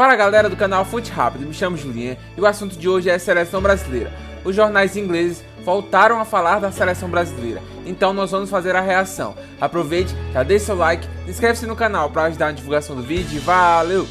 Fala galera do canal Fute Rápido, me chamo Julinha e o assunto de hoje é a Seleção Brasileira. Os jornais ingleses voltaram a falar da Seleção Brasileira, então nós vamos fazer a reação. Aproveite, já deixe seu like, inscreve-se no canal para ajudar na divulgação do vídeo e valeu!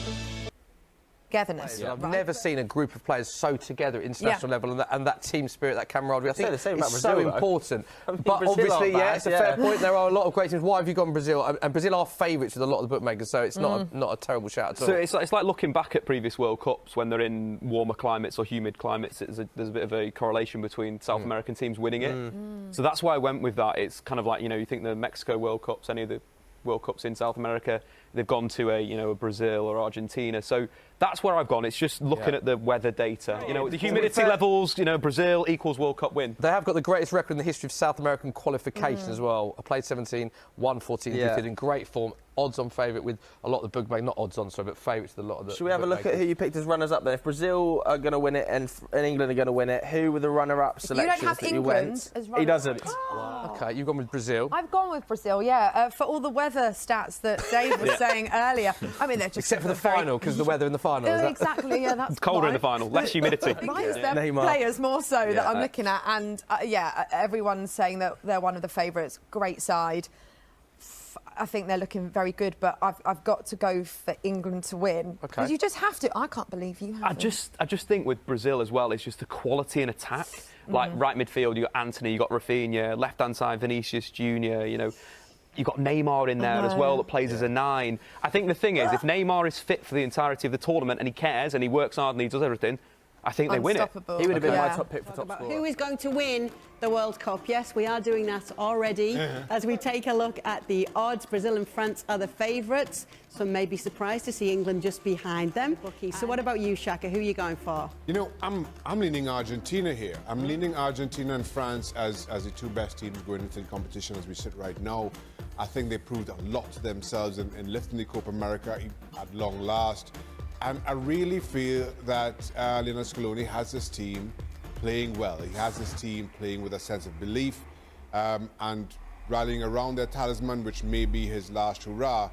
Togetherness. Yeah, I've never seen a group of players so together at international level, and that team spirit, that camaraderie. I think the same about it's Brazil, so important. But Brazil obviously, aren't bad, it's a fair point. There are a lot of great teams. Why have you gone Brazil? And Brazil are favourites with a lot of the bookmakers, so it's not a terrible shout at all. So it's like looking back at previous World Cups when they're in warmer climates or humid climates. There's a bit of a correlation between South American teams winning it. So that's why I went with that. It's kind of like, you think the Mexico World Cups, any of the World Cups in South America, they've gone to a Brazil or Argentina. So that's where I've gone. It's just looking at the weather data. The humidity levels, Brazil equals World Cup win. They have got the greatest record in the history of South American qualification as well. I played 17, won 14, they're in great form. Odds-on favourite with a lot of the bookmakers, not odds-on, sorry, but favourites with a lot of the Should we have a look at who you picked as runners-up then? If Brazil are going to win it and England are going to win it, who were the runner-up selections You don't have that you England went? as He doesn't. Oh. OK, you've gone with Brazil. I've gone with Brazil, yeah, for all the weather stats that Dave was saying earlier. I mean, they're just... Except for the final, because the weather in the final. Is that? Exactly, yeah, that's It's colder in the final, less humidity. Mine's their Neymar. players more so that I'm looking at, and everyone's saying that they're one of the favourites. Great side. I think they're looking very good, but I've got to go for England to win. Because you just have to. I can't believe you haven't. I just think with Brazil as well, it's just the quality in attack. Like right midfield, you got Anthony, you got Rafinha, left hand side Vinicius Junior. You've got Neymar in there as well that plays as a 9. I think the thing is, if Neymar is fit for the entirety of the tournament and he cares and he works hard and he does everything, I think they win it. He would have been my top pick for top scorer. Who is going to win the World Cup? Yes, we are doing that already. As we take a look at the odds, Brazil and France are the favourites. Some may be surprised to see England just behind them. So what about you, Shaka? Who are you going for? I'm leaning Argentina here. I'm leaning Argentina and France as the two best teams going into the competition as we sit right now. I think they proved a lot to themselves in lifting the Copa America at long last. And I really feel that Lionel Scaloni has this team playing well. He has this team playing with a sense of belief and rallying around their talisman, which may be his last hurrah.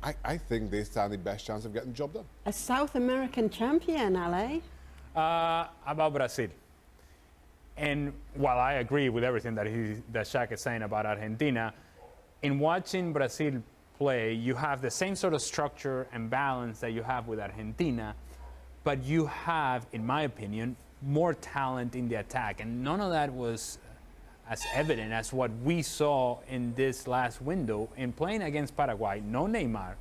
I think they stand the best chance of getting the job done. A South American champion, Ale? About Brazil. And while I agree with everything that Shaq is saying about Argentina, in watching Brazil play, you have the same sort of structure and balance that you have with Argentina, but you have, in my opinion, more talent in the attack, and none of that was as evident as what we saw in this last window in playing against Paraguay. No Neymar,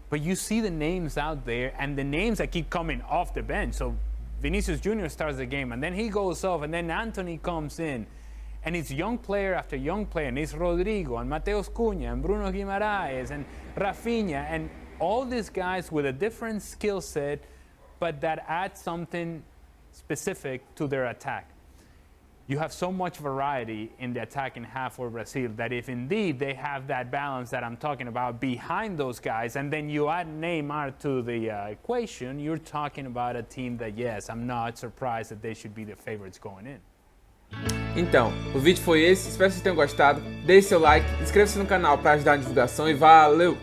but you see the names out there and the names that keep coming off the bench. So Vinicius Junior starts the game and then he goes off and then Anthony comes in. And it's young player after young player, and it's Rodrigo, and Mateus Cunha, and Bruno Guimaraes, and Rafinha, and all these guys with a different skill set, but that add something specific to their attack. You have so much variety in the attacking half for Brazil that if indeed they have that balance that I'm talking about behind those guys, and then you add Neymar to the equation, you're talking about a team that, yes, I'm not surprised that they should be the favorites going in. Então, o vídeo foi esse, espero que vocês tenham gostado, deixe seu like, inscreva-se no canal para ajudar na divulgação e valeu!